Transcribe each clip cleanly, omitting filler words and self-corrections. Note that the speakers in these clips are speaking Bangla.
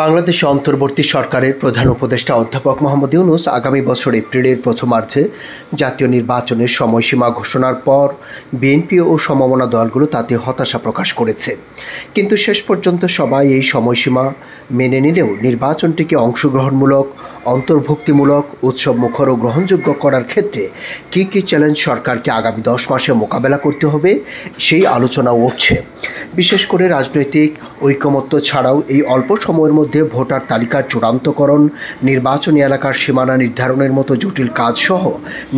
বাংলাদেশে অন্তর্বর্তী সরকারের প্রধান উপদেষ্টা অধ্যাপক মোহাম্মদ ইউনূস আগামী বছর এপ্রিলের প্রথমার্ধে জাতীয় নির্বাচনের সময়সীমা ঘোষণার পর বিএনপি ও সমমনা দলগুলো তাতে হতাশা প্রকাশ করেছে। কিন্তু শেষ পর্যন্ত সবাই এই সময়সীমা মেনে নিলেও নির্বাচনটিকে অংশগ্রহণমূলক, অন্তর্ভুক্তিমূলক, উৎসবমুখর ও গ্রহণযোগ্য করার ক্ষেত্রে কী কী চ্যালেঞ্জ সরকারকে আগামী 10 মাসে মোকাবেলা করতে হবে সেই আলোচনা উঠছে। বিশেষ করে রাজনৈতিক ঐকমত্য ছাড়াও এই অল্প সময়ের মধ্যে ভোটার তালিকার চূড়ান্তকরণ, নির্বাচনী এলাকার সীমানা নির্ধারণের মতো জটিল কাজসহ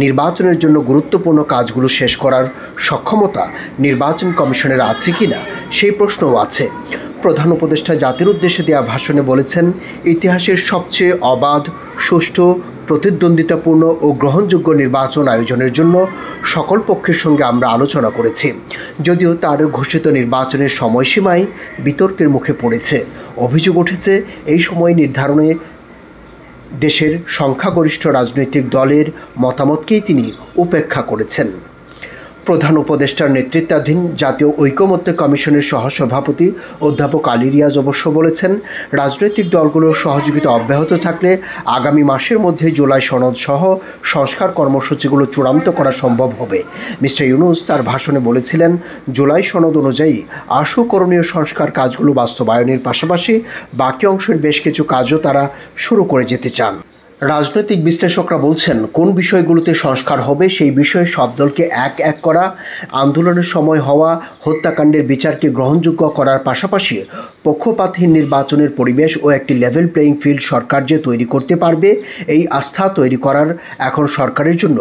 নির্বাচনের জন্য গুরুত্বপূর্ণ কাজগুলো শেষ করার সক্ষমতা নির্বাচন কমিশনের আছে কিনা সেই প্রশ্নও আছে। প্রধান উপদেষ্টা জাতির উদ্দেশ্যে দেওয়া ভাষণে বলেছেন, ইতিহাসের সবচেয়ে অবাধ, সুষ্ঠু, প্রতিদ্বন্দ্বিতাপূর্ণ ও গ্রহণযোগ্য নির্বাচন আয়োজনের জন্য সকল পক্ষের সঙ্গে আমরা আলোচনা করেছি। যদিও তার ঘোষিত নির্বাচনের সময়সীমাই বিতর্কের মুখে পড়েছে। অভিযোগ উঠেছে, এই সময় নির্ধারণে দেশের সংখ্যাগরিষ্ঠ রাজনৈতিক দলের মতামতকেই তিনি উপেক্ষা করেছেন। প্রধান উপদেষ্টার নেতৃত্বাধীন জাতীয় ঐকমত্য কমিশনের সহসভাপতি অধ্যাপক আলী রিয়াজ অবশ্য বলেছেন, রাজনৈতিক দলগুলোর সহযোগিতা অব্যাহত থাকলে আগামী মাসের মধ্যে জুলাই সনদ সহ সংস্কার কর্মসূচিগুলো চূড়ান্ত করা সম্ভব হবে। মিস্টার ইউনূস তার ভাষণে বলেছিলেন, জুলাই সনদ অনুযায়ী আশু করণীয় সংস্কার কাজগুলো বাস্তবায়নের পাশাপাশি বাকি অংশের বেশ কিছু কাজও তারা শুরু করে যেতে চান। রাজনৈতিক বিশ্লেষকরা বলছেন, কোন বিষয়গুলোতে সংস্কার হবে সেই বিষয়ে সব দলকে এক করা, আন্দোলনের সময় হওয়া হত্যাকাণ্ডের বিচারকে গ্রহণযোগ্য করার পাশাপাশি পক্ষপাতহীন নির্বাচনের পরিবেশ ও একটি লেভেল প্লেয়িং ফিল্ড সরকার যে তৈরি করতে পারবে, এই আস্থা তৈরি করার এখন সরকারের জন্য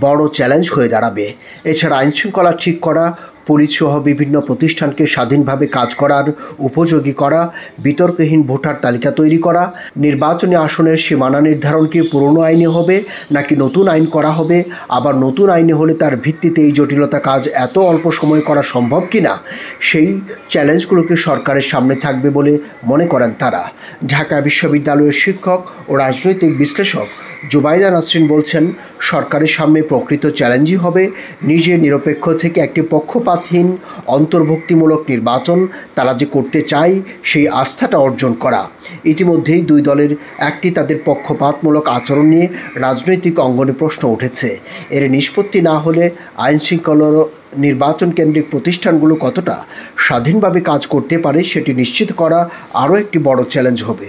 বড় চ্যালেঞ্জ হয়ে দাঁড়াবে। এছাড়া আইনশৃঙ্খলা ঠিক করা, পুলিশসহ বিভিন্ন প্রতিষ্ঠানকে স্বাধীনভাবে কাজ করার উপযোগী করা, বিতর্কহীন ভোটার তালিকা তৈরি করা, নির্বাচনী আসনের সীমানা নির্ধারণ কি পুরনো আইনে হবে নাকি নতুন আইন করা হবে, আবার নতুন আইনে হলে তার ভিত্তিতে এই জটিলতা কাজ এত অল্প সময়ে করা সম্ভব কিনা, সেই চ্যালেঞ্জগুলোকে সরকারের সামনে থাকবে বলে মনে করেন তারা। ঢাকা বিশ্ববিদ্যালয়ের শিক্ষক ও রাজনৈতিক বিশ্লেষক জুবাইদা নাসরিন বলছেন, সরকারের সামনে প্রকৃত চ্যালেঞ্জই হবে নিজে নিরপেক্ষ থেকে একটি পক্ষপাতহীন অন্তর্ভুক্তিমূলক নির্বাচন তারা যে করতে চায় সেই আস্থাটা অর্জন করা। ইতিমধ্যেই দুই দলের একটি তাদের পক্ষপাতমূলক আচরণ নিয়ে রাজনৈতিক অঙ্গনে প্রশ্ন উঠেছে। এর নিষ্পত্তি না হলে আইনশৃঙ্খলার নির্বাচন কেন্দ্রিক প্রতিষ্ঠানগুলো কতটা স্বাধীনভাবে কাজ করতে পারে সেটি নিশ্চিত করা আরও একটি বড় চ্যালেঞ্জ হবে।